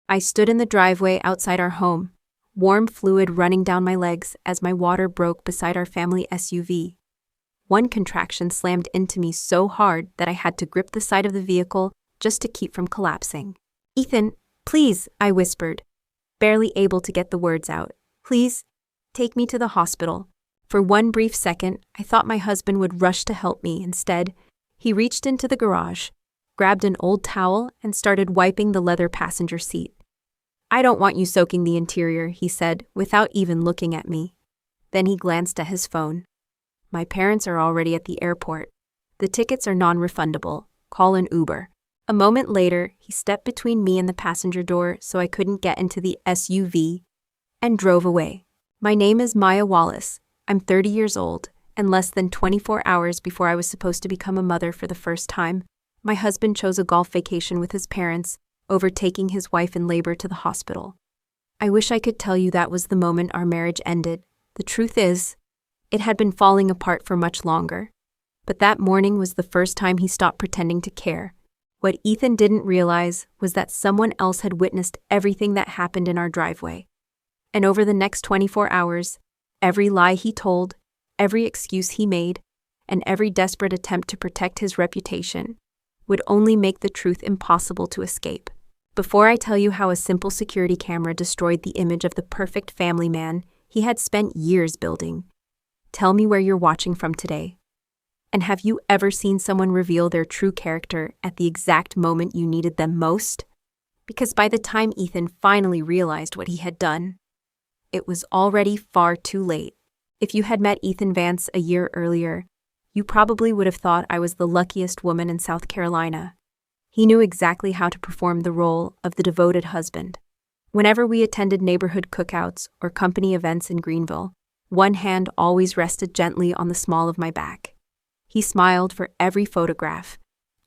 I stood in the driveway outside our home, warm fluid running down my legs as my water broke beside our family SUV. One contraction slammed into me so hard that I had to grip the side of the vehicle just to keep from collapsing. "Ethan, please," I whispered, barely able to get the words out. "Please, take me to the hospital." For one brief second, I thought my husband would rush to help me. Instead, he reached into the garage, grabbed an old towel, and started wiping the leather passenger seat. "I don't want you soaking the interior," he said, without even looking at me. Then he glanced at his phone. "My parents are already at the airport. The tickets are non-refundable. Call an Uber." A moment later, he stepped between me and the passenger door so I couldn't get into the SUV and drove away. "My name is Maya Wallace. I'm 30 years old, and less than 24 hours before I was supposed to become a mother for the first time, my husband chose a golf vacation with his parents, overtaking his wife in labor to the hospital. I wish I could tell you that was the moment our marriage ended. The truth is, it had been falling apart for much longer. But that morning was the first time he stopped pretending to care. What Ethan didn't realize was that someone else had witnessed everything that happened in our driveway. And over the next 24 hours, every lie he told, every excuse he made, and every desperate attempt to protect his reputation would only make the truth impossible to escape. Before I tell you how a simple security camera destroyed the image of the perfect family man he had spent years building, tell me where you're watching from today. And have you ever seen someone reveal their true character at the exact moment you needed them most? Because by the time Ethan finally realized what he had done, it was already far too late. If you had met Ethan Vance a year earlier, you probably would have thought I was the luckiest woman in South Carolina. He knew exactly how to perform the role of the devoted husband. Whenever we attended neighborhood cookouts or company events in Greenville, one hand always rested gently on the small of my back. He smiled for every photograph,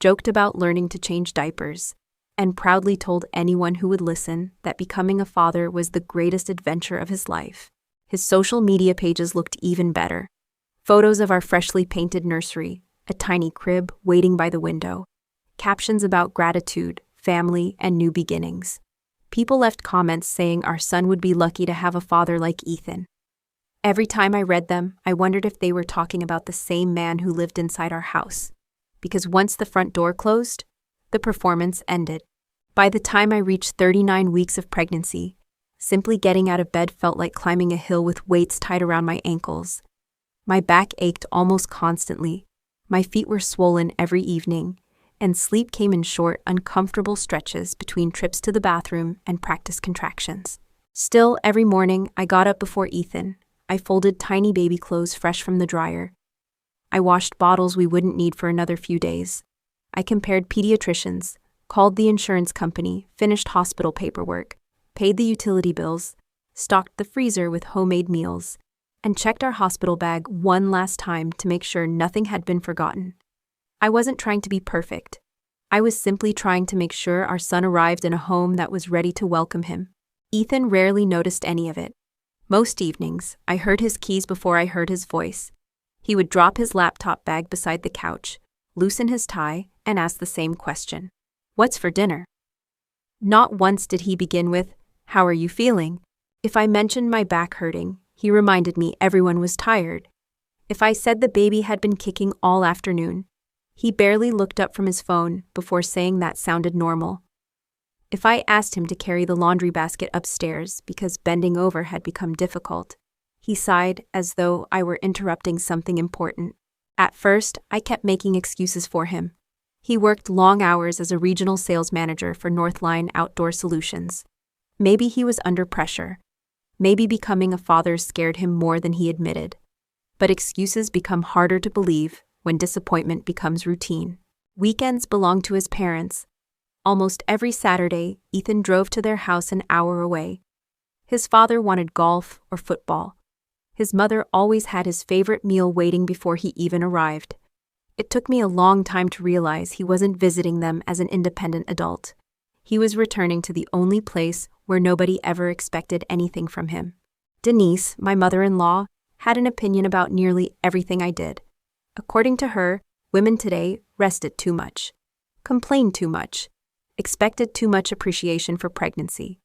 joked about learning to change diapers, and proudly told anyone who would listen that becoming a father was the greatest adventure of his life. His social media pages looked even better. Photos of our freshly painted nursery, a tiny crib waiting by the window, captions about gratitude, family, and new beginnings. People left comments saying our son would be lucky to have a father like Ethan. Every time I read them, I wondered if they were talking about the same man who lived inside our house. Because once the front door closed, the performance ended. By the time I reached 39 weeks of pregnancy, simply getting out of bed felt like climbing a hill with weights tied around my ankles. My back ached almost constantly, my feet were swollen every evening, and sleep came in short, uncomfortable stretches between trips to the bathroom and practice contractions. Still, every morning, I got up before Ethan. I folded tiny baby clothes fresh from the dryer. I washed bottles we wouldn't need for another few days. I compared pediatricians, called the insurance company, finished hospital paperwork, paid the utility bills, stocked the freezer with homemade meals, and checked our hospital bag one last time to make sure nothing had been forgotten. I wasn't trying to be perfect. I was simply trying to make sure our son arrived in a home that was ready to welcome him. Ethan rarely noticed any of it. Most evenings, I heard his keys before I heard his voice. He would drop his laptop bag beside the couch, loosen his tie, and ask the same question. "What's for dinner?" Not once did he begin with, "How are you feeling?" If I mentioned my back hurting, he reminded me everyone was tired. If I said the baby had been kicking all afternoon, he barely looked up from his phone before saying that sounded normal. If I asked him to carry the laundry basket upstairs because bending over had become difficult, he sighed as though I were interrupting something important. At first, I kept making excuses for him. He worked long hours as a regional sales manager for Northline Outdoor Solutions. Maybe he was under pressure. Maybe becoming a father scared him more than he admitted. But excuses become harder to believe when disappointment becomes routine. Weekends belonged to his parents. Almost every Saturday, Ethan drove to their house an hour away. His father wanted golf or football. His mother always had his favorite meal waiting before he even arrived. It took me a long time to realize he wasn't visiting them as an independent adult. He was returning to the only place where nobody ever expected anything from him. Denise, my mother-in-law, had an opinion about nearly everything I did. According to her, women today rested too much, complained too much, expected too much appreciation for pregnancy.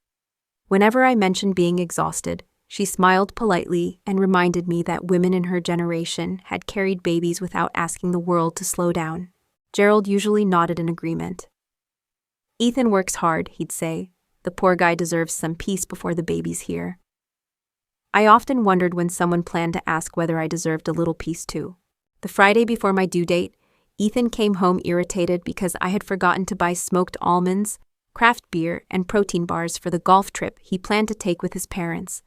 Whenever I mentioned being exhausted, she smiled politely and reminded me that women in her generation had carried babies without asking the world to slow down. Gerald usually nodded in agreement. "Ethan works hard," he'd say. "The poor guy deserves some peace before the baby's here." I often wondered when someone planned to ask whether I deserved a little peace too. The Friday before my due date, Ethan came home irritated because I had forgotten to buy smoked almonds, craft beer, and protein bars for the golf trip he planned to take with his parents.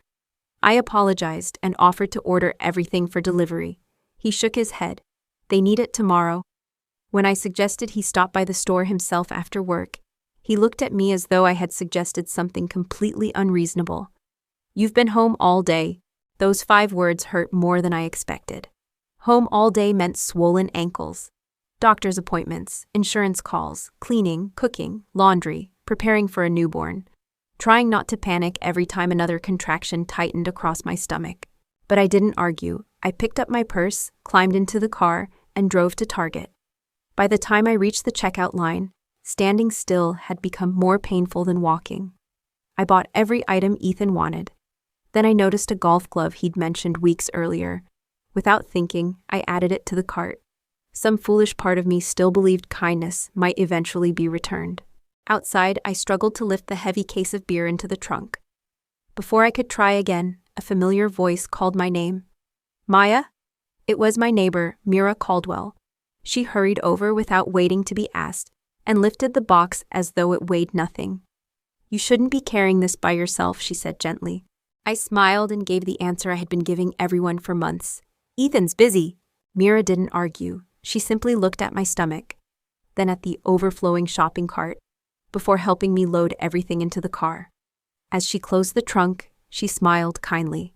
I apologized and offered to order everything for delivery. He shook his head. "They need it tomorrow." When I suggested he stop by the store himself after work, he looked at me as though I had suggested something completely unreasonable. "You've been home all day." Those 5 words hurt more than I expected. Home all day meant swollen ankles, doctor's appointments, insurance calls, cleaning, cooking, laundry, preparing for a newborn, trying not to panic every time another contraction tightened across my stomach. But I didn't argue. I picked up my purse, climbed into the car, and drove to Target. By the time I reached the checkout line, standing still had become more painful than walking. I bought every item Ethan wanted. Then I noticed a golf glove he'd mentioned weeks earlier. Without thinking, I added it to the cart. Some foolish part of me still believed kindness might eventually be returned. Outside, I struggled to lift the heavy case of beer into the trunk. Before I could try again, a familiar voice called my name. "Maya?" It was my neighbor, Mira Caldwell. She hurried over without waiting to be asked, and lifted the box as though it weighed nothing. "You shouldn't be carrying this by yourself," she said gently. I smiled and gave the answer I had been giving everyone for months. "Ethan's busy." Mira didn't argue. She simply looked at my stomach, then at the overflowing shopping cart, before helping me load everything into the car. As she closed the trunk, she smiled kindly.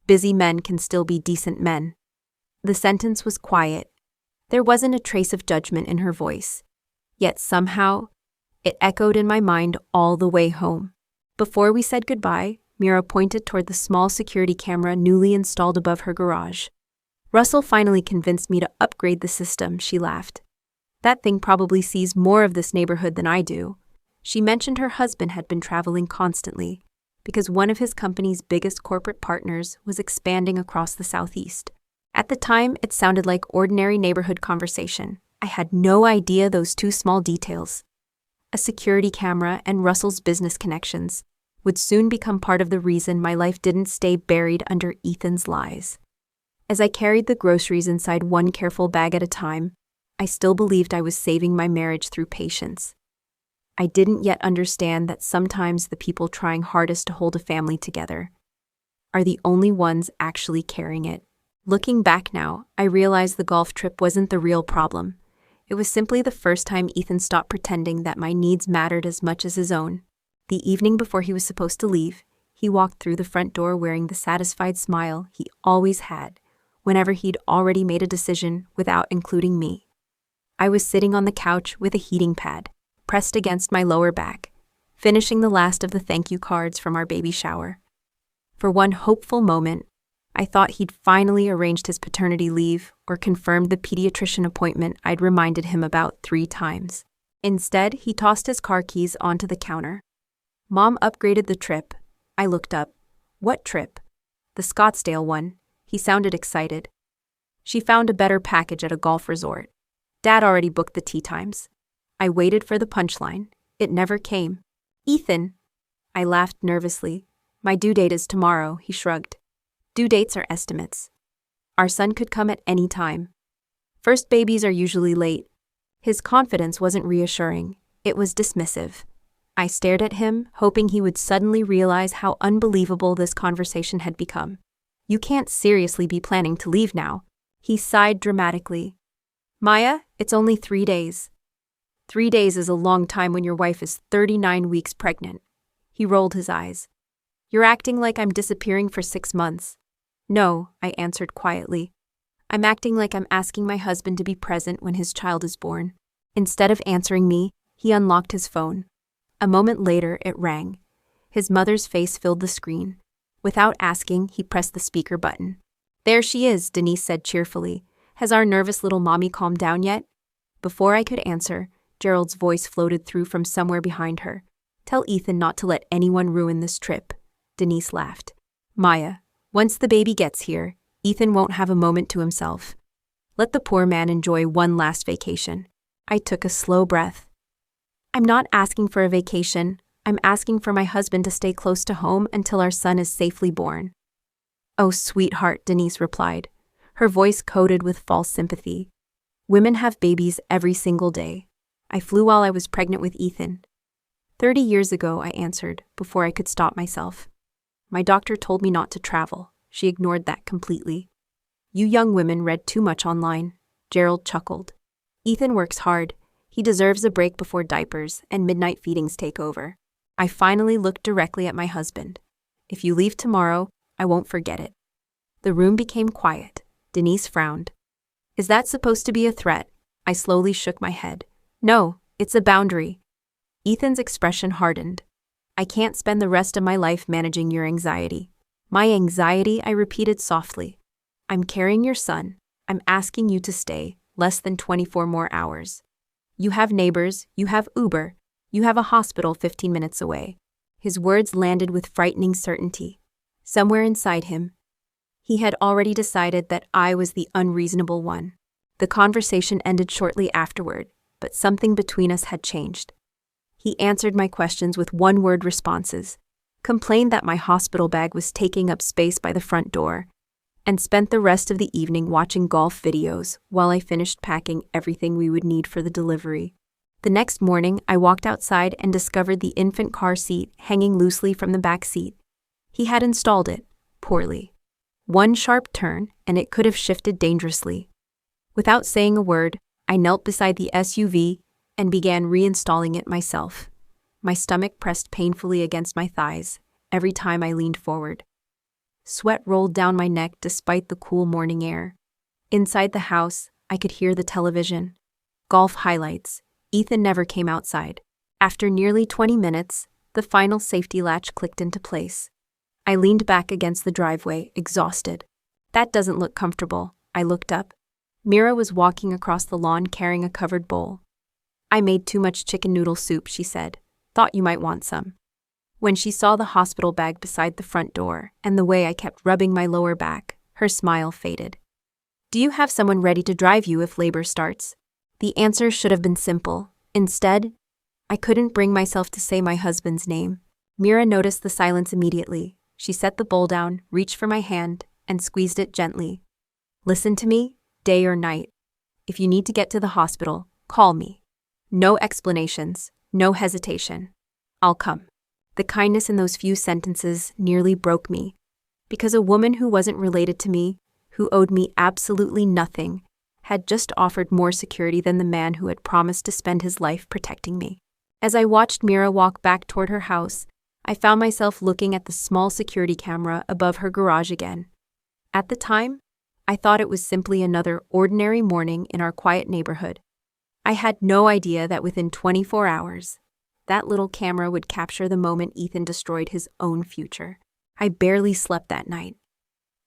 "Busy men can still be decent men." The sentence was quiet. There wasn't a trace of judgment in her voice. Yet somehow, it echoed in my mind all the way home. Before we said goodbye, Mira pointed toward the small security camera newly installed above her garage. "Russell finally convinced me to upgrade the system," she laughed. "That thing probably sees more of this neighborhood than I do." She mentioned her husband had been traveling constantly because one of his company's biggest corporate partners was expanding across the Southeast. At the time, it sounded like ordinary neighborhood conversation. I had no idea those 2 small details, a security camera and Russell's business connections, would soon become part of the reason my life didn't stay buried under Ethan's lies. As I carried the groceries inside one careful bag at a time, I still believed I was saving my marriage through patience. I didn't yet understand that sometimes the people trying hardest to hold a family together are the only ones actually carrying it. Looking back now, I realize the golf trip wasn't the real problem. It was simply the first time Ethan stopped pretending that my needs mattered as much as his own. The evening before he was supposed to leave, he walked through the front door wearing the satisfied smile he always had whenever he'd already made a decision without including me. I was sitting on the couch with a heating pad pressed against my lower back, finishing the last of the thank you cards from our baby shower. For one hopeful moment, I thought he'd finally arranged his paternity leave or confirmed the pediatrician appointment I'd reminded him about 3 times. Instead, he tossed his car keys onto the counter. "Mom upgraded the trip." I looked up. "What trip?" "The Scottsdale one." He sounded excited. "She found a better package at a golf resort. Dad already booked the tee times." I waited for the punchline. It never came. "Ethan." I laughed nervously. "My due date is tomorrow," he shrugged. "Due dates are estimates. Our son could come at any time. First babies are usually late." His confidence wasn't reassuring. It was dismissive. I stared at him, hoping he would suddenly realize how unbelievable this conversation had become. "You can't seriously be planning to leave now." He sighed dramatically. "Maya, it's only 3 days." 3 days is a long time when your wife is 39 weeks pregnant. He rolled his eyes. "You're acting like I'm disappearing for 6 months. "No," I answered quietly. "I'm acting like I'm asking my husband to be present when his child is born." Instead of answering me, he unlocked his phone. A moment later, it rang. His mother's face filled the screen. Without asking, he pressed the speaker button. "There she is," Denise said cheerfully. "Has our nervous little mommy calmed down yet?" Before I could answer, Gerald's voice floated through from somewhere behind her. Tell Ethan not to let anyone ruin this trip. Denise laughed. Maya, once the baby gets here, Ethan won't have a moment to himself. Let the poor man enjoy one last vacation. I took a slow breath. I'm not asking for a vacation. I'm asking for my husband to stay close to home until our son is safely born. Oh, sweetheart, Denise replied, her voice coated with false sympathy. Women have babies every single day. I flew while I was pregnant with Ethan. 30 years ago, I answered, before I could stop myself. My doctor told me not to travel. She ignored that completely. You young women read too much online. Gerald chuckled. Ethan works hard. He deserves a break before diapers and midnight feedings take over. I finally looked directly at my husband. If you leave tomorrow, I won't forget it. The room became quiet. Denise frowned. Is that supposed to be a threat? I slowly shook my head. No, it's a boundary. Ethan's expression hardened. I can't spend the rest of my life managing your anxiety. My anxiety, I repeated softly. I'm carrying your son. I'm asking you to stay less than 24 more hours. You have neighbors, you have Uber, you have a hospital 15 minutes away. His words landed with frightening certainty. Somewhere inside him, he had already decided that I was the unreasonable one. The conversation ended shortly afterward, but something between us had changed. He answered my questions with one-word responses, complained that my hospital bag was taking up space by the front door, and spent the rest of the evening watching golf videos while I finished packing everything we would need for the delivery. The next morning, I walked outside and discovered the infant car seat hanging loosely from the back seat. He had installed it, poorly. One sharp turn, and it could have shifted dangerously. Without saying a word, I knelt beside the SUV and began reinstalling it myself. My stomach pressed painfully against my thighs every time I leaned forward. Sweat rolled down my neck despite the cool morning air. Inside the house, I could hear the television. Golf highlights. Ethan never came outside. After nearly 20 minutes, the final safety latch clicked into place. I leaned back against the driveway, exhausted. That doesn't look comfortable. I looked up. Mira was walking across the lawn carrying a covered bowl. I made too much chicken noodle soup, she said. Thought you might want some. When she saw the hospital bag beside the front door and the way I kept rubbing my lower back, her smile faded. Do you have someone ready to drive you if labor starts? The answer should have been simple. Instead, I couldn't bring myself to say my husband's name. Mira noticed the silence immediately. She set the bowl down, reached for my hand, and squeezed it gently. Listen to me, day or night. If you need to get to the hospital, call me. No explanations, no hesitation. I'll come. The kindness in those few sentences nearly broke me. Because a woman who wasn't related to me, who owed me absolutely nothing, had just offered more security than the man who had promised to spend his life protecting me. As I watched Mira walk back toward her house, I found myself looking at the small security camera above her garage again. At the time, I thought it was simply another ordinary morning in our quiet neighborhood. I had no idea that within 24 hours, that little camera would capture the moment Ethan destroyed his own future. I barely slept that night.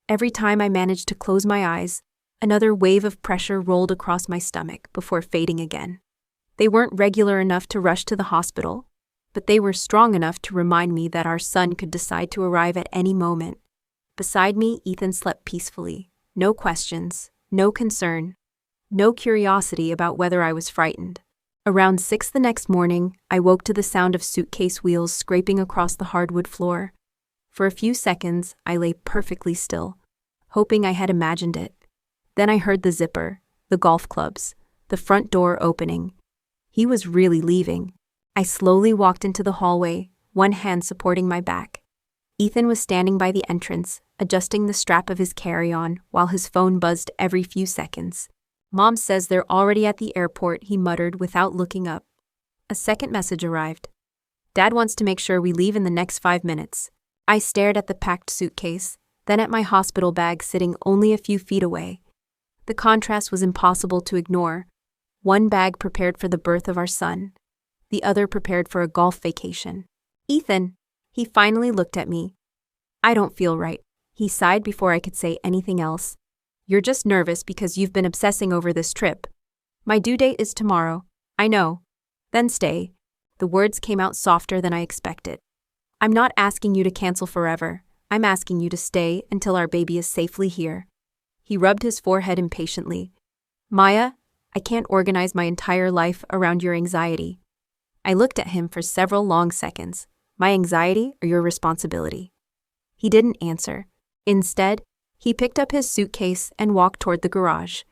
Every time I managed to close my eyes, another wave of pressure rolled across my stomach before fading again. They weren't regular enough to rush to the hospital, but they were strong enough to remind me that our son could decide to arrive at any moment. Beside me, Ethan slept peacefully. No questions, no concern, no curiosity about whether I was frightened. Around 6 the next morning, I woke to the sound of suitcase wheels scraping across the hardwood floor. For a few seconds, I lay perfectly still, hoping I had imagined it. Then I heard the zipper, the golf clubs, the front door opening. He was really leaving. I slowly walked into the hallway, one hand supporting my back. Ethan was standing by the entrance, adjusting the strap of his carry-on while his phone buzzed every few seconds. Mom says they're already at the airport, he muttered without looking up. A second message arrived. Dad wants to make sure we leave in the next 5 minutes. I stared at the packed suitcase, then at my hospital bag sitting only a few feet away. The contrast was impossible to ignore. One bag prepared for the birth of our son, the other prepared for a golf vacation. Ethan, he finally looked at me. I don't feel right. He sighed before I could say anything else. You're just nervous because you've been obsessing over this trip. My due date is tomorrow. I know. Then stay. The words came out softer than I expected. I'm not asking you to cancel forever. I'm asking you to stay until our baby is safely here. He rubbed his forehead impatiently. Maya, I can't organize my entire life around your anxiety. I looked at him for several long seconds. My anxiety or your responsibility? He didn't answer. Instead, he picked up his suitcase and walked toward the garage.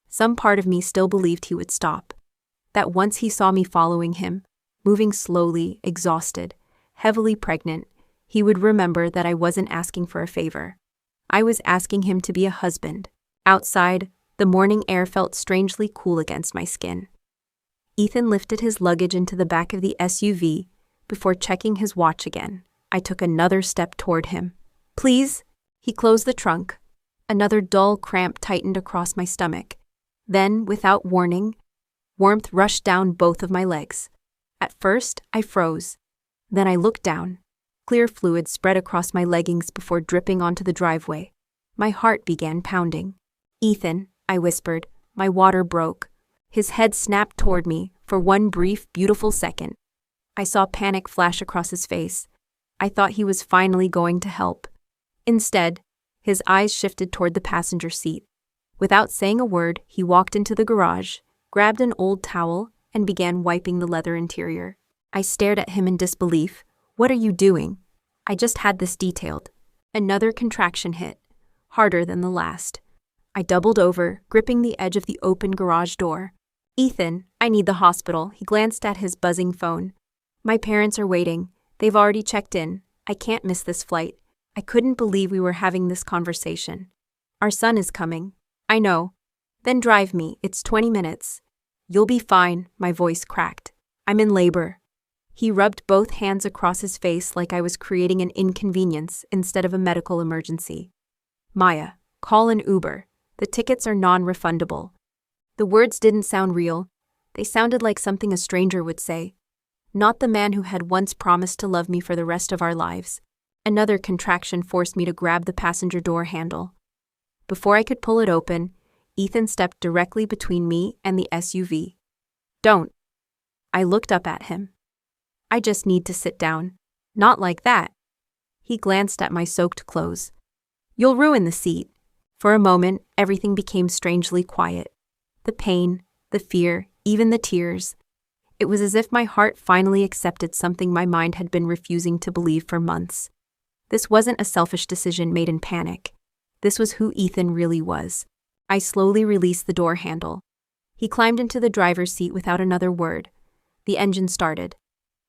Some part of me still believed he would stop. That once he saw me following him, moving slowly, exhausted, heavily pregnant, he would remember that I wasn't asking for a favor. I was asking him to be a husband. Outside, the morning air felt strangely cool against my skin. Ethan lifted his luggage into the back of the SUV before checking his watch again. I took another step toward him. Please? He closed the trunk. Another dull cramp tightened across my stomach. Then, without warning, warmth rushed down both of my legs. At first, I froze. Then I looked down. Clear fluid spread across my leggings before dripping onto the driveway. My heart began pounding. Ethan, I whispered. My water broke. His head snapped toward me for one brief, beautiful second. I saw panic flash across his face. I thought he was finally going to help. Instead, his eyes shifted toward the passenger seat. Without saying a word, he walked into the garage, grabbed an old towel, and began wiping the leather interior. I stared at him in disbelief. What are you doing? I just had this detailed. Another contraction hit, harder than the last. I doubled over, gripping the edge of the open garage door. Ethan, I need the hospital. He glanced at his buzzing phone. My parents are waiting. They've already checked in. I can't miss this flight. I couldn't believe we were having this conversation. Our son is coming. I know. Then drive me. It's 20 minutes. You'll be fine, my voice cracked. I'm in labor. He rubbed both hands across his face like I was creating an inconvenience instead of a medical emergency. Maya, call an Uber. The tickets are non-refundable. The words didn't sound real. They sounded like something a stranger would say. Not the man who had once promised to love me for the rest of our lives. Another contraction forced me to grab the passenger door handle. Before I could pull it open, Ethan stepped directly between me and the SUV. Don't. I looked up at him. I just need to sit down. Not like that. He glanced at my soaked clothes. You'll ruin the seat. For a moment, everything became strangely quiet. The pain, the fear, even the tears. It was as if my heart finally accepted something my mind had been refusing to believe for months. This wasn't a selfish decision made in panic. This was who Ethan really was. I slowly released the door handle. He climbed into the driver's seat without another word. The engine started.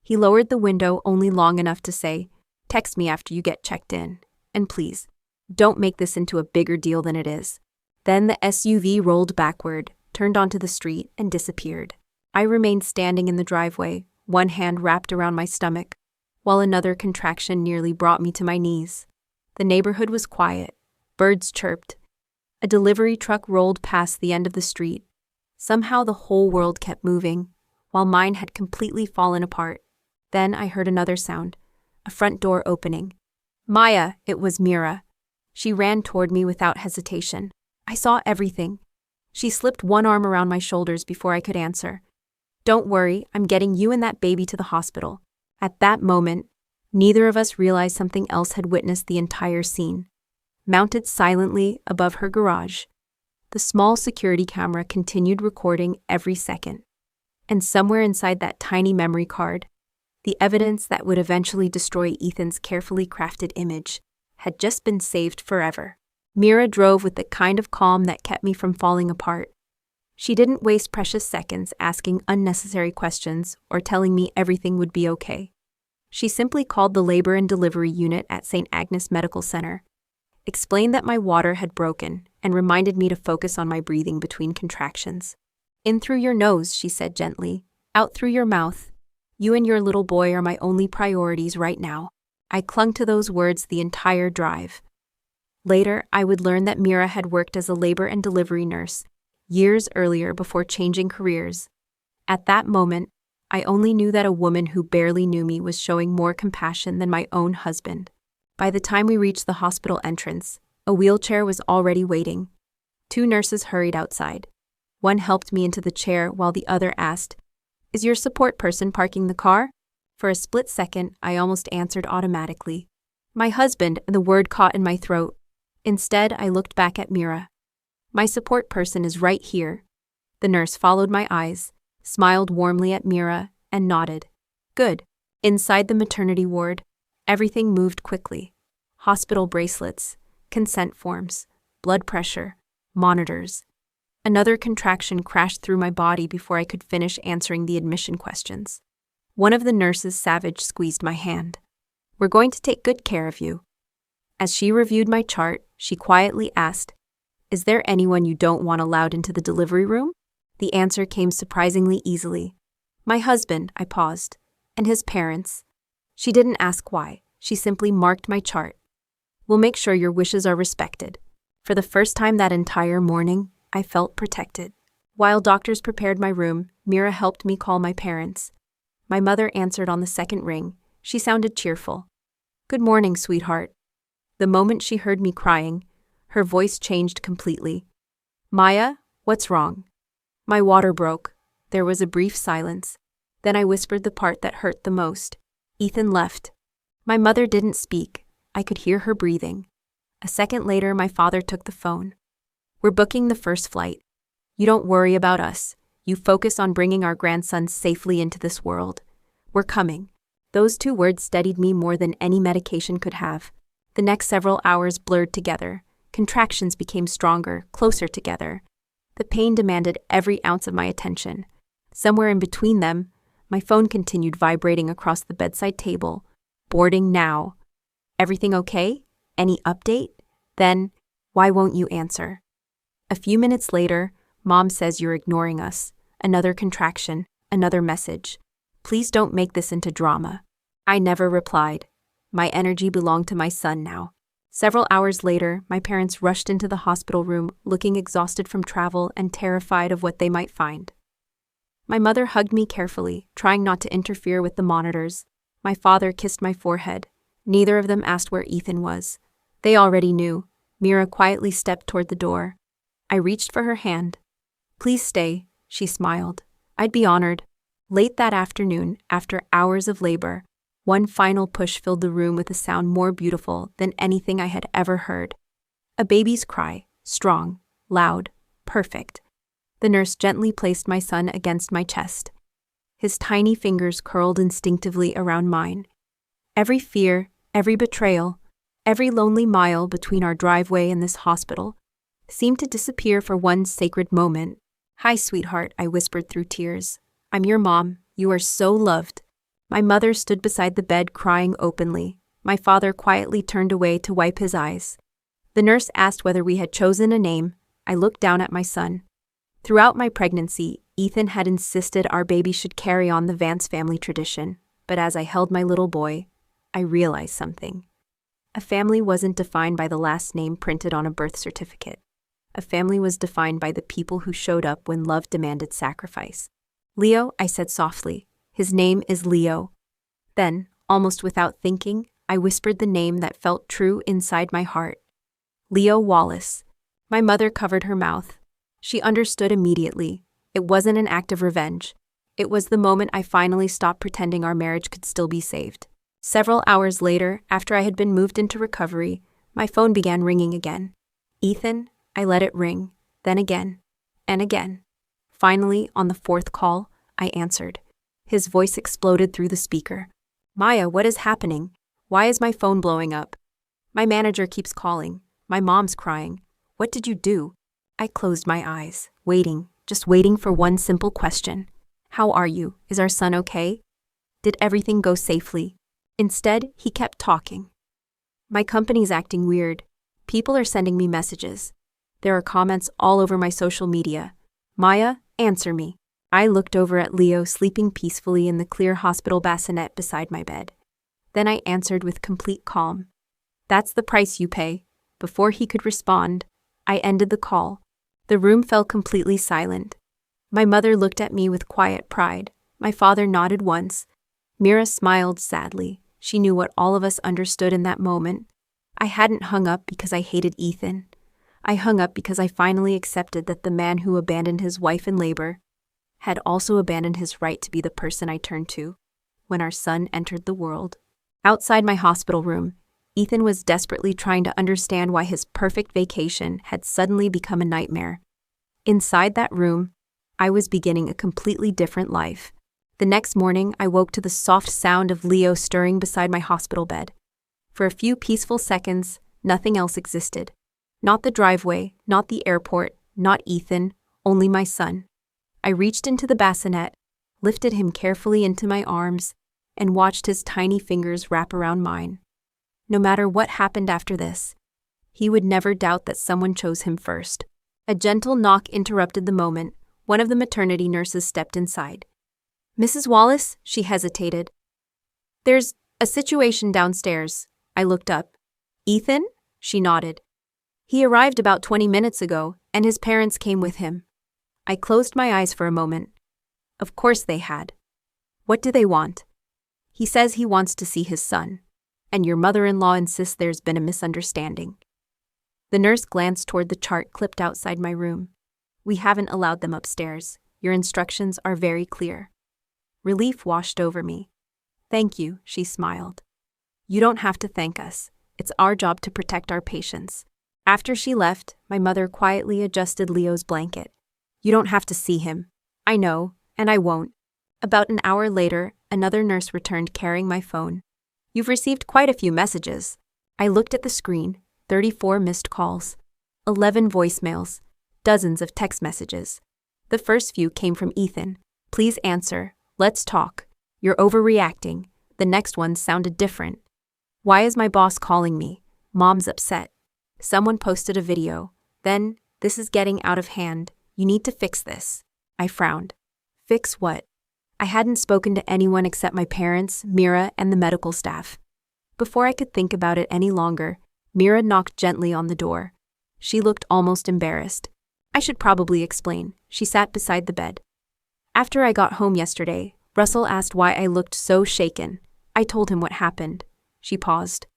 He lowered the window only long enough to say, "Text me after you get checked in. And please, don't make this into a bigger deal than it is." Then the SUV rolled backward, turned onto the street, and disappeared. I remained standing in the driveway, one hand wrapped around my stomach, while another contraction nearly brought me to my knees. The neighborhood was quiet. Birds chirped. A delivery truck rolled past the end of the street. Somehow the whole world kept moving, while mine had completely fallen apart. Then I heard another sound, a front door opening. Maya, it was Mira. She ran toward me without hesitation. I saw everything. She slipped one arm around my shoulders before I could answer. Don't worry, I'm getting you and that baby to the hospital. At that moment, neither of us realized something else had witnessed the entire scene. Mounted silently above her garage, the small security camera continued recording every second. And somewhere inside that tiny memory card, the evidence that would eventually destroy Ethan's carefully crafted image had just been saved forever. Mira drove with the kind of calm that kept me from falling apart. She didn't waste precious seconds asking unnecessary questions or telling me everything would be okay. She simply called the labor and delivery unit at St. Agnes Medical Center, explained that my water had broken, and reminded me to focus on my breathing between contractions. In through your nose, she said gently. Out through your mouth. You and your little boy are my only priorities right now. I clung to those words the entire drive. Later, I would learn that Mira had worked as a labor and delivery nurse, years earlier before changing careers. At that moment, I only knew that a woman who barely knew me was showing more compassion than my own husband. By the time we reached the hospital entrance, a wheelchair was already waiting. 2 nurses hurried outside. One helped me into the chair while the other asked, Is your support person parking the car? For a split second, I almost answered automatically. My husband, and the word caught in my throat. Instead, I looked back at Mira. My support person is right here. The nurse followed my eyes, smiled warmly at Mira, and nodded. Good. Inside the maternity ward, everything moved quickly. Hospital bracelets, consent forms, blood pressure, monitors. Another contraction crashed through my body before I could finish answering the admission questions. One of the nurses savage squeezed my hand. We're going to take good care of you. As she reviewed my chart, she quietly asked, Is there anyone you don't want allowed into the delivery room? The answer came surprisingly easily. My husband, I paused, and his parents. She didn't ask why, she simply marked my chart. We'll make sure your wishes are respected. For the first time that entire morning, I felt protected. While doctors prepared my room, Mira helped me call my parents. My mother answered on the second ring. She sounded cheerful. Good morning, sweetheart. The moment she heard me crying, her voice changed completely. Maya, what's wrong? My water broke. There was a brief silence. Then I whispered the part that hurt the most. Ethan left. My mother didn't speak. I could hear her breathing. A second later, my father took the phone. We're booking the first flight. You don't worry about us. You focus on bringing our grandson safely into this world. We're coming. Those 2 words steadied me more than any medication could have. The next several hours blurred together. Contractions became stronger, closer together. The pain demanded every ounce of my attention. Somewhere in between them, my phone continued vibrating across the bedside table. Boarding now. Everything okay? Any update? Then, why won't you answer? A few minutes later, Mom says you're ignoring us. Another contraction, another message. Please don't make this into drama. I never replied. My energy belonged to my son now. Several hours later, my parents rushed into the hospital room, looking exhausted from travel and terrified of what they might find. My mother hugged me carefully, trying not to interfere with the monitors. My father kissed my forehead. Neither of them asked where Ethan was. They already knew. Mira quietly stepped toward the door. I reached for her hand. Please stay, she smiled. I'd be honored. Late that afternoon, after hours of labor, one final push filled the room with a sound more beautiful than anything I had ever heard. A baby's cry, strong, loud, perfect. The nurse gently placed my son against my chest. His tiny fingers curled instinctively around mine. Every fear, every betrayal, every lonely mile between our driveway and this hospital seemed to disappear for one sacred moment. Hi, sweetheart, I whispered through tears. I'm your mom. You are so loved. My mother stood beside the bed crying openly. My father quietly turned away to wipe his eyes. The nurse asked whether we had chosen a name. I looked down at my son. Throughout my pregnancy, Ethan had insisted our baby should carry on the Vance family tradition. But as I held my little boy, I realized something. A family wasn't defined by the last name printed on a birth certificate. A family was defined by the people who showed up when love demanded sacrifice. Leo, I said softly. His name is Leo. Then, almost without thinking, I whispered the name that felt true inside my heart. Maya Wallace. My mother covered her mouth. She understood immediately. It wasn't an act of revenge. It was the moment I finally stopped pretending our marriage could still be saved. Several hours later, after I had been moved into recovery, my phone began ringing again. Ethan, I let it ring, then again, and again. Finally, on the 4th call, I answered. His voice exploded through the speaker. Maya, what is happening? Why is my phone blowing up? My manager keeps calling. My mom's crying. What did you do? I closed my eyes, waiting, just waiting for one simple question. How are you? Is our son okay? Did everything go safely? Instead, he kept talking. My company's acting weird. People are sending me messages. There are comments all over my social media. Maya, answer me. I looked over at Leo sleeping peacefully in the clear hospital bassinet beside my bed. Then I answered with complete calm. That's the price you pay. Before he could respond, I ended the call. The room fell completely silent. My mother looked at me with quiet pride. My father nodded once. Mira smiled sadly. She knew what all of us understood in that moment. I hadn't hung up because I hated Ethan. I hung up because I finally accepted that the man who abandoned his wife in labor had also abandoned his right to be the person I turned to when our son entered the world. Outside my hospital room, Ethan was desperately trying to understand why his perfect vacation had suddenly become a nightmare. Inside that room, I was beginning a completely different life. The next morning, I woke to the soft sound of Leo stirring beside my hospital bed. For a few peaceful seconds, nothing else existed. Not the driveway, not the airport, not Ethan, only my son. I reached into the bassinet, lifted him carefully into my arms, and watched his tiny fingers wrap around mine. No matter what happened after this, he would never doubt that someone chose him first. A gentle knock interrupted the moment. One of the maternity nurses stepped inside. "Mrs. Wallace?" she hesitated. "There's a situation downstairs." I looked up. "Ethan?" She nodded. "He arrived about 20 minutes ago, and his parents came with him." I closed my eyes for a moment. Of course they had. "What do they want?" "He says he wants to see his son, and your mother-in-law insists there's been a misunderstanding." The nurse glanced toward the chart clipped outside my room. "We haven't allowed them upstairs. Your instructions are very clear." Relief washed over me. "Thank you," she smiled. "You don't have to thank us. It's our job to protect our patients." After she left, my mother quietly adjusted Leo's blanket. "You don't have to see him." "I know, and I won't." About an hour later, another nurse returned carrying my phone. "You've received quite a few messages." I looked at the screen. 34 missed calls, 11 voicemails, dozens of text messages. The first few came from Ethan. "Please answer. Let's talk. You're overreacting." The next one sounded different. "Why is my boss calling me? Mom's upset." Someone posted a video. Then, "This is getting out of hand. You need to fix this." I frowned. Fix what? I hadn't spoken to anyone except my parents, Mira, and the medical staff. Before I could think about it any longer, Mira knocked gently on the door. She looked almost embarrassed. I should probably explain. She sat beside the bed. "After I got home yesterday, Russell asked why I looked so shaken. I told him what happened." She paused.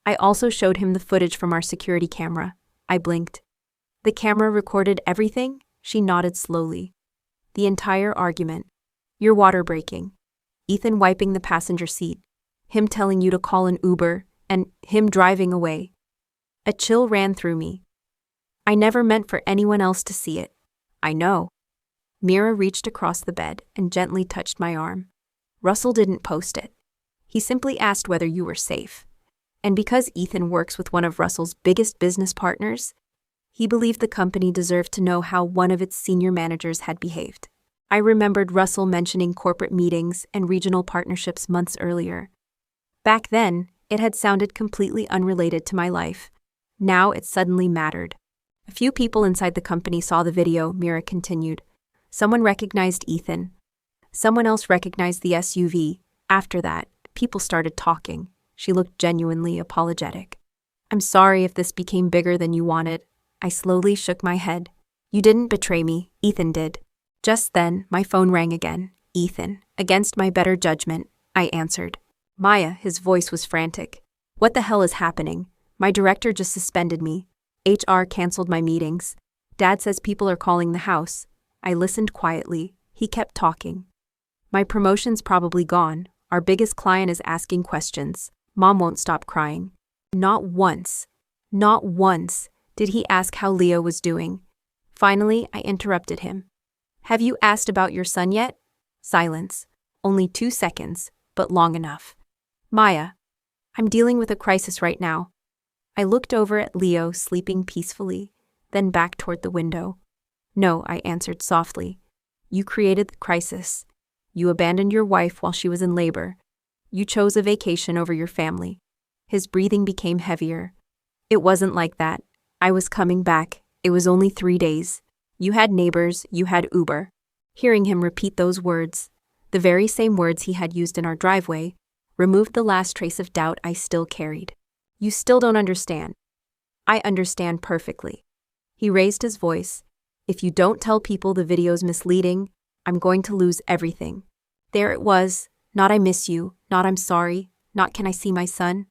"I also showed him the footage from our security camera." I blinked. "The camera recorded everything?" She nodded slowly. "The entire argument. Your water breaking. Ethan wiping the passenger seat. Him telling you to call an Uber, and him driving away." A chill ran through me. "I never meant for anyone else to see it." "I know." Mira reached across the bed and gently touched my arm. "Russell didn't post it. He simply asked whether you were safe. And because Ethan works with one of Russell's biggest business partners, he believed the company deserved to know how one of its senior managers had behaved." I remembered Russell mentioning corporate meetings and regional partnerships months earlier. Back then, it had sounded completely unrelated to my life. Now it suddenly mattered. "A few people inside the company saw the video," Mira continued. "Someone recognized Ethan. Someone else recognized the SUV. After that, people started talking." She looked genuinely apologetic. "I'm sorry if this became bigger than you wanted." I slowly shook my head. "You didn't betray me, Ethan did." Just then, my phone rang again. "Ethan." Against my better judgment, I answered. "Maya," his voice was frantic. "What the hell is happening? My director just suspended me. HR canceled my meetings. Dad says people are calling the house." I listened quietly. He kept talking. "My promotion's probably gone. Our biggest client is asking questions. Mom won't stop crying." Not once did he ask how Leo was doing. Finally, I interrupted him. "Have you asked about your son yet?" Silence. Only 2 seconds, but long enough. "Maya, I'm dealing with a crisis right now." I looked over at Leo sleeping peacefully, then back toward the window. "No," I answered softly. "You created the crisis. You abandoned your wife while she was in labor. You chose a vacation over your family." His breathing became heavier. "It wasn't like that. I was coming back. It was only 3 days. You had neighbors, you had Uber." Hearing him repeat those words, the very same words he had used in our driveway, removed the last trace of doubt I still carried. "You still don't understand." "I understand perfectly." He raised his voice. "If you don't tell people the video's misleading, I'm going to lose everything." There it was. Not "I miss you," not "I'm sorry," not "Can I see my son?"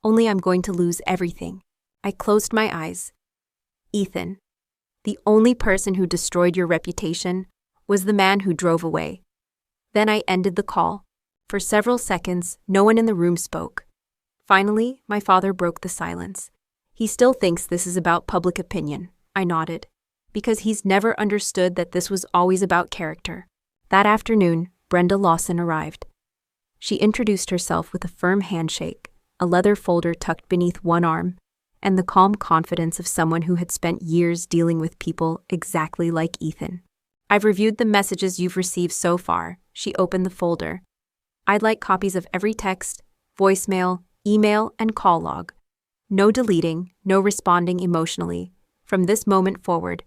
Only "I'm going to lose everything." I closed my eyes. "Ethan, the only person who destroyed your reputation was the man who drove away. Then I ended the call. For several seconds, no one in the room spoke. Finally, my father broke the silence. He still thinks this is about public opinion, I nodded, because he's never understood that this was always about character. That afternoon, Brenda Lawson arrived. She introduced herself with a firm handshake, a leather folder tucked beneath one arm, and the calm confidence of someone who had spent years dealing with people exactly like Ethan. I've reviewed the messages you've received so far. She opened the folder. I'd like copies of every text, voicemail, email, and call log. No deleting, no responding emotionally. From this moment forward,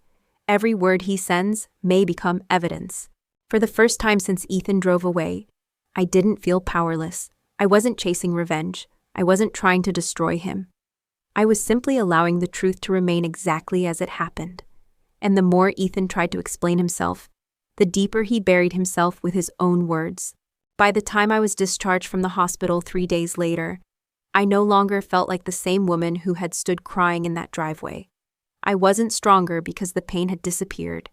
every word he sends may become evidence. For the first time since Ethan drove away, I didn't feel powerless. I wasn't chasing revenge. I wasn't trying to destroy him. I was simply allowing the truth to remain exactly as it happened. And the more Ethan tried to explain himself, the deeper he buried himself with his own words. By the time I was discharged from the hospital 3 days later, I no longer felt like the same woman who had stood crying in that driveway. I wasn't stronger because the pain had disappeared.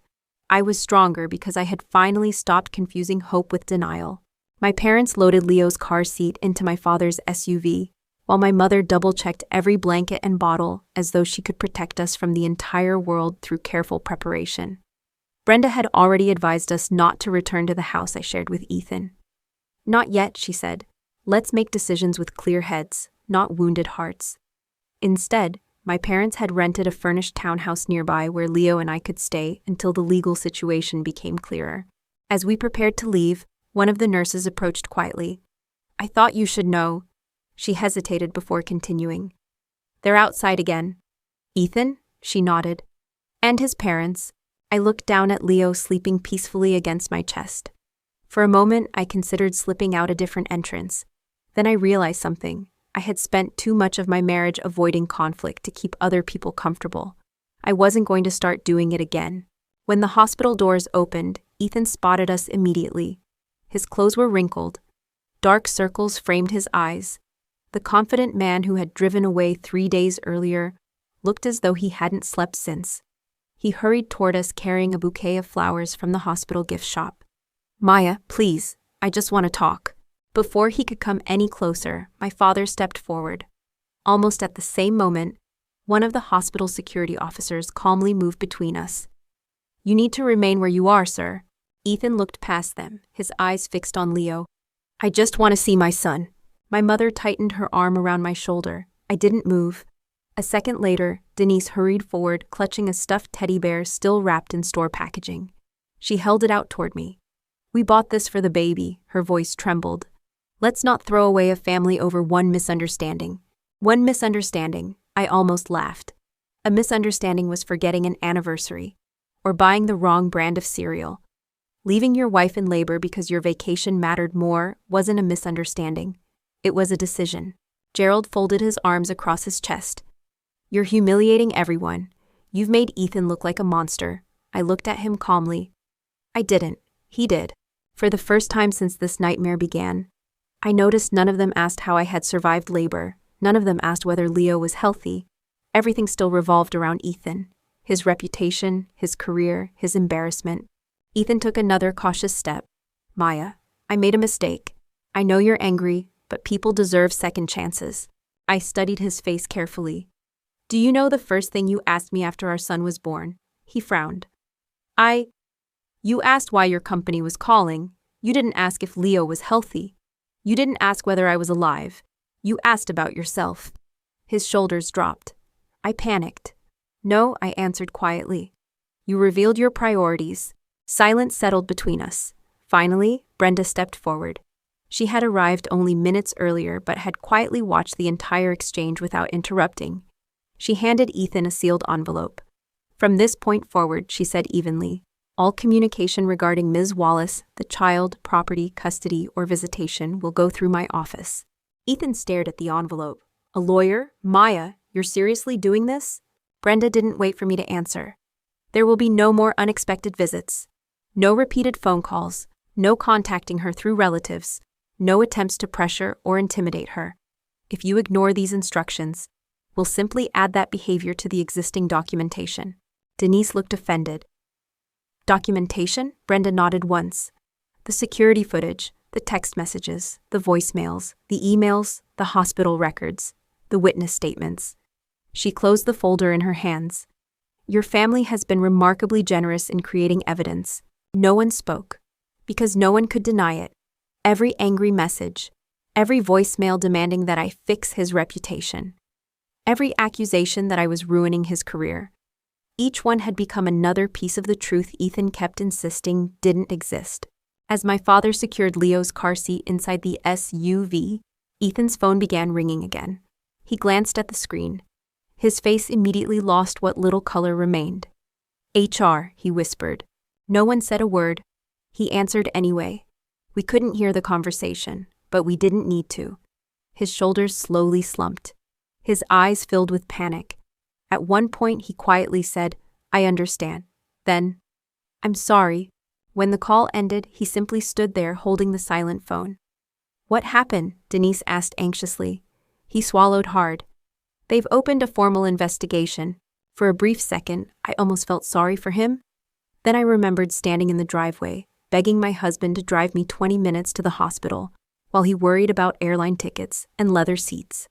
I was stronger because I had finally stopped confusing hope with denial. My parents loaded Leo's car seat into my father's SUV, while my mother double-checked every blanket and bottle as though she could protect us from the entire world through careful preparation. Brenda had already advised us not to return to the house I shared with Ethan. Not yet, she said. Let's make decisions with clear heads, not wounded hearts. Instead, my parents had rented a furnished townhouse nearby where Leo and I could stay until the legal situation became clearer. As we prepared to leave, one of the nurses approached quietly. I thought you should know. She hesitated before continuing. They're outside again. Ethan? She nodded. And his parents. I looked down at Leo sleeping peacefully against my chest. For a moment, I considered slipping out a different entrance. Then I realized something. I had spent too much of my marriage avoiding conflict to keep other people comfortable. I wasn't going to start doing it again. When the hospital doors opened, Ethan spotted us immediately. His clothes were wrinkled. Dark circles framed his eyes. The confident man who had driven away 3 days earlier looked as though he hadn't slept since. He hurried toward us carrying a bouquet of flowers from the hospital gift shop. Maya, please, I just want to talk. Before he could come any closer, my father stepped forward. Almost at the same moment, one of the hospital security officers calmly moved between us. You need to remain where you are, sir. Ethan looked past them, his eyes fixed on Leo. I just want to see my son. My mother tightened her arm around my shoulder. I didn't move. A second later, Denise hurried forward, clutching a stuffed teddy bear still wrapped in store packaging. She held it out toward me. We bought this for the baby, her voice trembled. Let's not throw away a family over one misunderstanding. One misunderstanding, I almost laughed. A misunderstanding was forgetting an anniversary, or buying the wrong brand of cereal. Leaving your wife in labor because your vacation mattered more wasn't a misunderstanding. It was a decision. Gerald folded his arms across his chest. You're humiliating everyone. You've made Ethan look like a monster. I looked at him calmly. I didn't. He did. For the first time since this nightmare began, I noticed none of them asked how I had survived labor. None of them asked whether Leo was healthy. Everything still revolved around Ethan. His reputation, his career, his embarrassment. Ethan took another cautious step. Maya, I made a mistake. I know you're angry, but people deserve second chances. I studied his face carefully. Do you know the first thing you asked me after our son was born? He frowned. You asked why your company was calling. You didn't ask if Leo was healthy. You didn't ask whether I was alive. You asked about yourself. His shoulders dropped. I panicked. No, I answered quietly. You revealed your priorities. Silence settled between us. Finally, Brenda stepped forward. She had arrived only minutes earlier but had quietly watched the entire exchange without interrupting. She handed Ethan a sealed envelope. From this point forward, she said evenly, all communication regarding Ms. Wallace, the child, property, custody, or visitation will go through my office. Ethan stared at the envelope. A lawyer? Maya, you're seriously doing this? Brenda didn't wait for me to answer. There will be no more unexpected visits. No repeated phone calls. No contacting her through relatives. No attempts to pressure or intimidate her. If you ignore these instructions, we'll simply add that behavior to the existing documentation. Denise looked offended. Documentation? Brenda nodded once. The security footage, the text messages, the voicemails, the emails, the hospital records, the witness statements. She closed the folder in her hands. Your family has been remarkably generous in creating evidence. No one spoke, because no one could deny it. Every angry message, every voicemail demanding that I fix his reputation, every accusation that I was ruining his career. Each one had become another piece of the truth Ethan kept insisting didn't exist. As my father secured Leo's car seat inside the SUV, Ethan's phone began ringing again. He glanced at the screen. His face immediately lost what little color remained. HR, he whispered. No one said a word. He answered anyway. We couldn't hear the conversation, but we didn't need to. His shoulders slowly slumped. His eyes filled with panic. At one point, he quietly said, I understand. Then, I'm sorry. When the call ended, he simply stood there holding the silent phone. What happened? Denise asked anxiously. He swallowed hard. They've opened a formal investigation. For a brief second, I almost felt sorry for him. Then I remembered standing in the driveway, begging my husband to drive me 20 minutes to the hospital, while he worried about airline tickets and leather seats.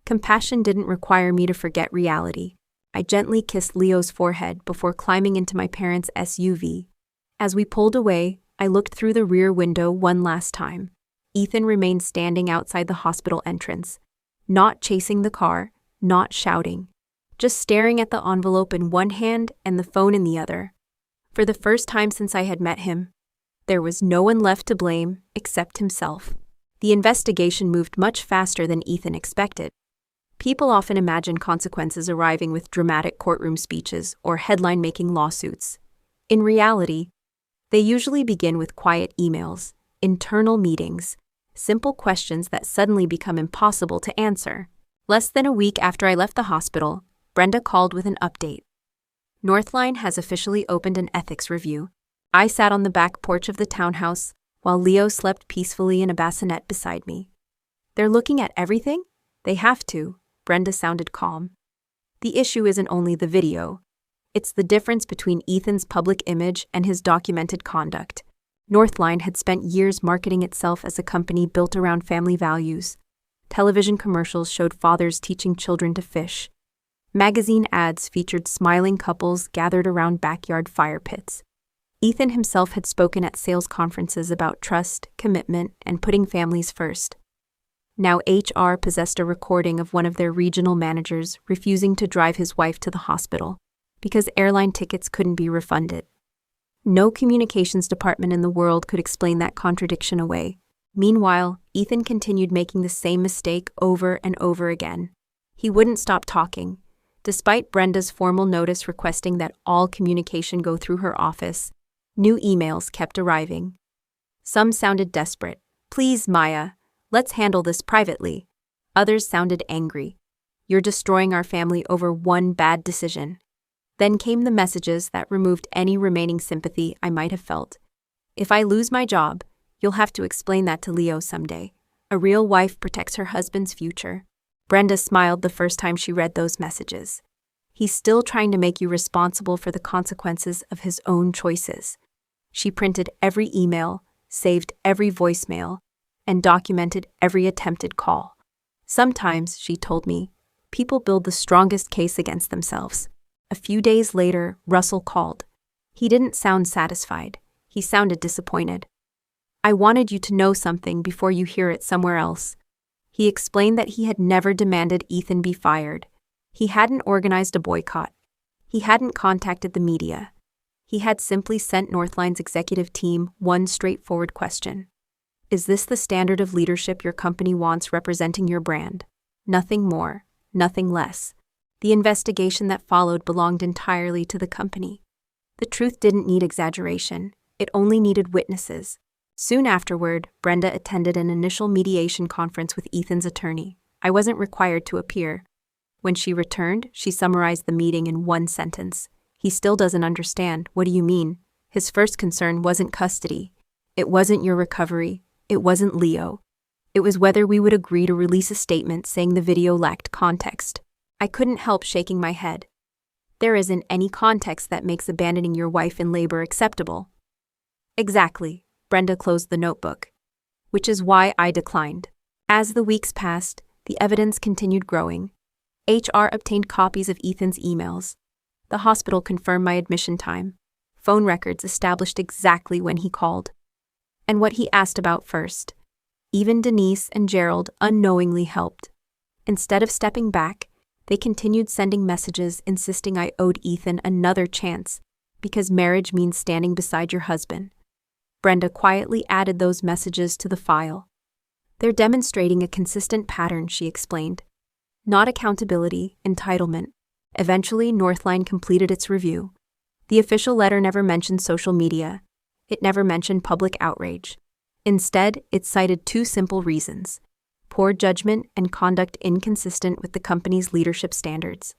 Compassion didn't require me to forget reality. I gently kissed Leo's forehead before climbing into my parents' SUV. As we pulled away, I looked through the rear window one last time. Ethan remained standing outside the hospital entrance, not chasing the car, not shouting, just staring at the envelope in one hand and the phone in the other. For the first time since I had met him, there was no one left to blame except himself. The investigation moved much faster than Ethan expected. People often imagine consequences arriving with dramatic courtroom speeches or headline-making lawsuits. In reality, they usually begin with quiet emails, internal meetings, simple questions that suddenly become impossible to answer. Less than a week after I left the hospital, Brenda called with an update. Northline has officially opened an ethics review. I sat on the back porch of the townhouse while Leo slept peacefully in a bassinet beside me. They're looking at everything? They have to. Brenda sounded calm. The issue isn't only the video. It's the difference between Ethan's public image and his documented conduct. Northline had spent years marketing itself as a company built around family values. Television commercials showed fathers teaching children to fish. Magazine ads featured smiling couples gathered around backyard fire pits. Ethan himself had spoken at sales conferences about trust, commitment, and putting families first. Now HR possessed a recording of one of their regional managers refusing to drive his wife to the hospital because airline tickets couldn't be refunded. No communications department in the world could explain that contradiction away. Meanwhile, Ethan continued making the same mistake over and over again. He wouldn't stop talking. Despite Brenda's formal notice requesting that all communication go through her office, new emails kept arriving. Some sounded desperate. Please, Maya, let's handle this privately. Others sounded angry. You're destroying our family over one bad decision. Then came the messages that removed any remaining sympathy I might have felt. If I lose my job, you'll have to explain that to Leo someday. A real wife protects her husband's future. Brenda smiled the first time she read those messages. He's still trying to make you responsible for the consequences of his own choices. She printed every email, saved every voicemail, and documented every attempted call. Sometimes, she told me, people build the strongest case against themselves. A few days later, Russell called. He didn't sound satisfied. He sounded disappointed. I wanted you to know something before you hear it somewhere else. He explained that he had never demanded Ethan be fired. He hadn't organized a boycott. He hadn't contacted the media. He had simply sent Northline's executive team one straightforward question. Is this the standard of leadership your company wants representing your brand? Nothing more, nothing less. The investigation that followed belonged entirely to the company. The truth didn't need exaggeration. It only needed witnesses. Soon afterward, Brenda attended an initial mediation conference with Ethan's attorney. I wasn't required to appear. When she returned, she summarized the meeting in one sentence. He still doesn't understand. What do you mean? His first concern wasn't custody. It wasn't your recovery. It wasn't Leo. It was whether we would agree to release a statement saying the video lacked context. I couldn't help shaking my head. There isn't any context that makes abandoning your wife in labor acceptable. Exactly, Brenda closed the notebook. Which is why I declined. As the weeks passed, the evidence continued growing. HR obtained copies of Ethan's emails. The hospital confirmed my admission time. Phone records established exactly when he called and what he asked about first. Even Denise and Gerald unknowingly helped. Instead of stepping back, they continued sending messages insisting I owed Ethan another chance because marriage means standing beside your husband. Brenda quietly added those messages to the file. They're demonstrating a consistent pattern, she explained. Not accountability, entitlement. Eventually, Northline completed its review. The official letter never mentioned social media. It never mentioned public outrage. Instead, it cited two simple reasons: poor judgment and conduct inconsistent with the company's leadership standards.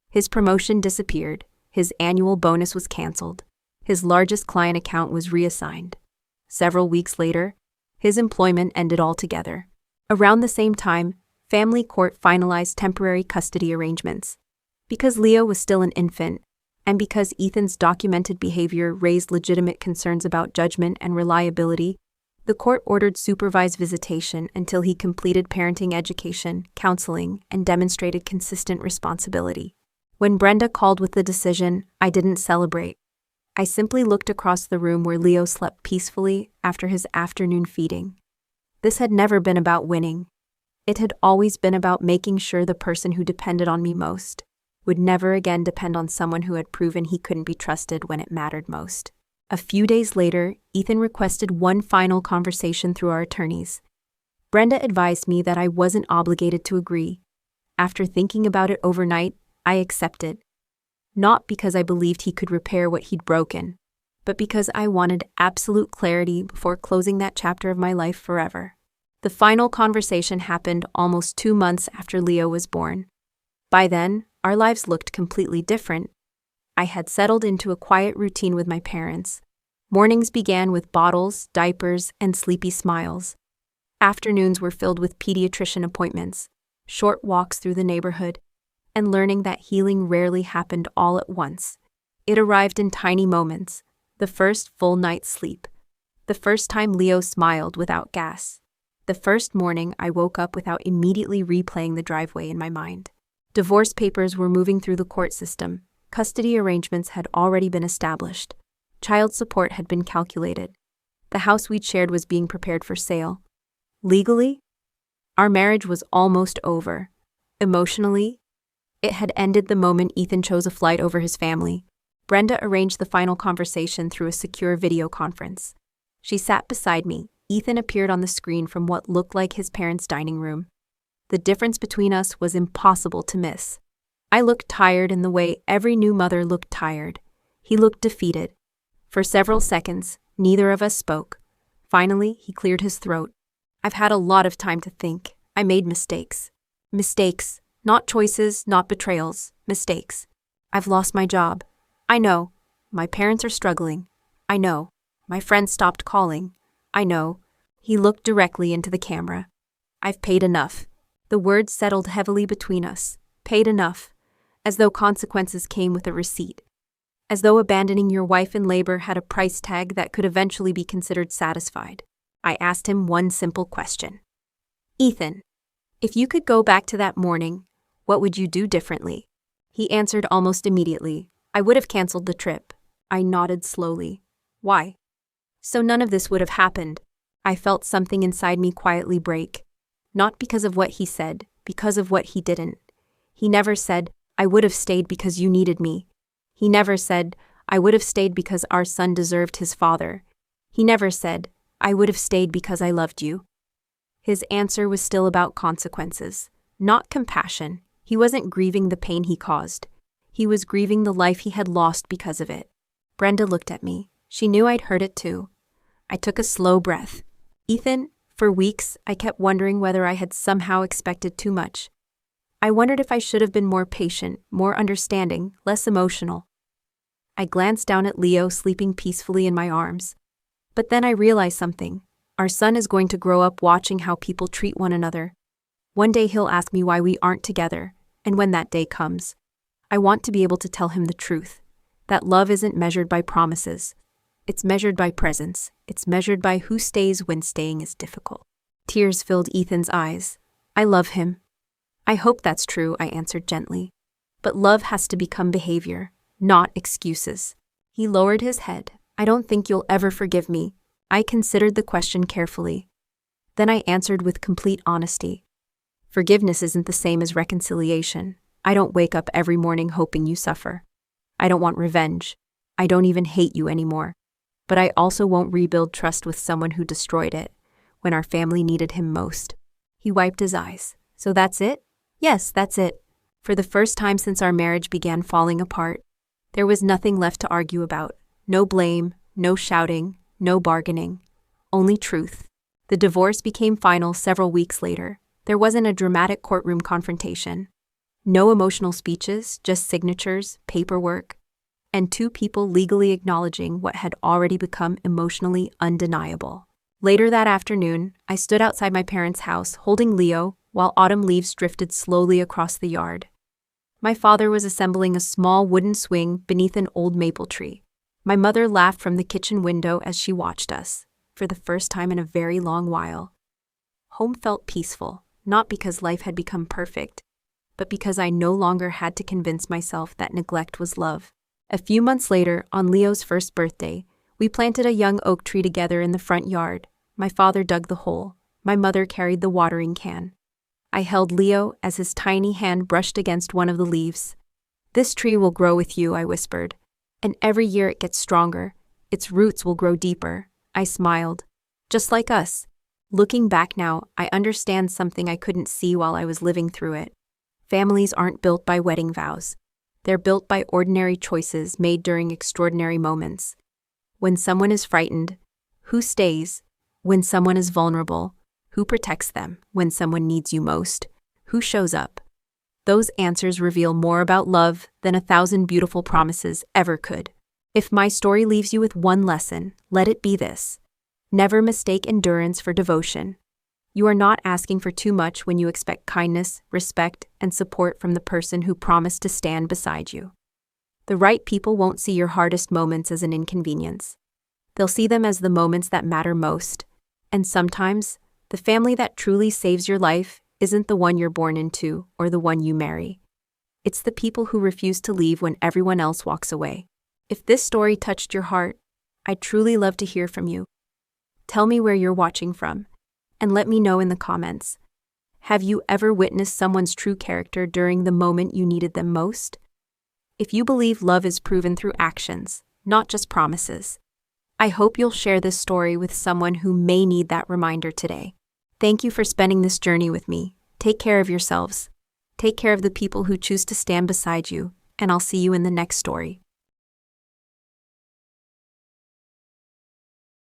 His promotion disappeared. His annual bonus was canceled. His largest client account was reassigned. Several weeks later, his employment ended altogether. Around the same time, family court finalized temporary custody arrangements. Because Leo was still an infant, and because Ethan's documented behavior raised legitimate concerns about judgment and reliability, the court ordered supervised visitation until he completed parenting education, counseling, and demonstrated consistent responsibility. When Brenda called with the decision, I didn't celebrate. I simply looked across the room where Leo slept peacefully after his afternoon feeding. This had never been about winning. It had always been about making sure the person who depended on me most would never again depend on someone who had proven he couldn't be trusted when it mattered most. A few days later, Ethan requested one final conversation through our attorneys. Brenda advised me that I wasn't obligated to agree. After thinking about it overnight, I accepted. Not because I believed he could repair what he'd broken, but because I wanted absolute clarity before closing that chapter of my life forever. The final conversation happened almost 2 months after Leo was born. By then, our lives looked completely different. I had settled into a quiet routine with my parents. Mornings began with bottles, diapers, and sleepy smiles. Afternoons were filled with pediatrician appointments, short walks through the neighborhood, and learning that healing rarely happened all at once. It arrived in tiny moments: the first full night's sleep, the first time Leo smiled without gas, the first morning I woke up without immediately replaying the driveway in my mind. Divorce papers were moving through the court system. Custody arrangements had already been established. Child support had been calculated. The house we'd shared was being prepared for sale. Legally, our marriage was almost over. Emotionally, it had ended the moment Ethan chose a flight over his family. Brenda arranged the final conversation through a secure video conference. She sat beside me. Ethan appeared on the screen from what looked like his parents' dining room. The difference between us was impossible to miss. I looked tired in the way every new mother looked tired. He looked defeated. For several seconds, neither of us spoke. Finally, he cleared his throat. I've had a lot of time to think. I made mistakes. Mistakes. Not choices, not betrayals. Mistakes. I've lost my job. I know. My parents are struggling. I know. My friends stopped calling. I know. He looked directly into the camera. I've paid enough. The words settled heavily between us. Paid enough. As though consequences came with a receipt. As though abandoning your wife in labor had a price tag that could eventually be considered satisfied. I asked him one simple question. Ethan, if you could go back to that morning, what would you do differently? He answered almost immediately. I would have canceled the trip. I nodded slowly. Why? So none of this would have happened. I felt something inside me quietly break. Not because of what he said, because of what he didn't. He never said, I would have stayed because you needed me. He never said, I would have stayed because our son deserved his father. He never said, I would have stayed because I loved you. His answer was still about consequences, not compassion. He wasn't grieving the pain he caused. He was grieving the life he had lost because of it. Brenda looked at me. She knew I'd heard it too. I took a slow breath. Ethan, for weeks, I kept wondering whether I had somehow expected too much. I wondered if I should have been more patient, more understanding, less emotional. I glanced down at Leo sleeping peacefully in my arms. But then I realized something. Our son is going to grow up watching how people treat one another. One day he'll ask me why we aren't together, and when that day comes, I want to be able to tell him the truth, that love isn't measured by promises. It's measured by presence. It's measured by who stays when staying is difficult. Tears filled Ethan's eyes. I love him. I hope that's true, I answered gently. But love has to become behavior, not excuses. He lowered his head. I don't think you'll ever forgive me. I considered the question carefully. Then I answered with complete honesty. Forgiveness isn't the same as reconciliation. I don't wake up every morning hoping you suffer. I don't want revenge. I don't even hate you anymore. But I also won't rebuild trust with someone who destroyed it when our family needed him most. He wiped his eyes. So that's it? Yes, that's it. For the first time since our marriage began falling apart, there was nothing left to argue about. No blame, no shouting, no bargaining. Only truth. The divorce became final several weeks later. There wasn't a dramatic courtroom confrontation. No emotional speeches, just signatures, paperwork, and two people legally acknowledging what had already become emotionally undeniable. Later that afternoon, I stood outside my parents' house holding Leo while autumn leaves drifted slowly across the yard. My father was assembling a small wooden swing beneath an old maple tree. My mother laughed from the kitchen window as she watched us, for the first time in a very long while. Home felt peaceful, not because life had become perfect, but because I no longer had to convince myself that neglect was love. A few months later, on Leo's first birthday, we planted a young oak tree together in the front yard. My father dug the hole. My mother carried the watering can. I held Leo as his tiny hand brushed against one of the leaves. This tree will grow with you, I whispered. And every year it gets stronger. Its roots will grow deeper. I smiled. Just like us. Looking back now, I understand something I couldn't see while I was living through it. Families aren't built by wedding vows. They're built by ordinary choices made during extraordinary moments. When someone is frightened, who stays? When someone is vulnerable, who protects them? When someone needs you most, who shows up? Those answers reveal more about love than 1,000 beautiful promises ever could. If my story leaves you with one lesson, let it be this. Never mistake endurance for devotion. You are not asking for too much when you expect kindness, respect, and support from the person who promised to stand beside you. The right people won't see your hardest moments as an inconvenience. They'll see them as the moments that matter most. And sometimes, the family that truly saves your life isn't the one you're born into or the one you marry. It's the people who refuse to leave when everyone else walks away. If this story touched your heart, I'd truly love to hear from you. Tell me where you're watching from, and let me know in the comments. Have you ever witnessed someone's true character during the moment you needed them most? If you believe love is proven through actions, not just promises, I hope you'll share this story with someone who may need that reminder today. Thank you for spending this journey with me. Take care of yourselves. Take care of the people who choose to stand beside you, and I'll see you in the next story.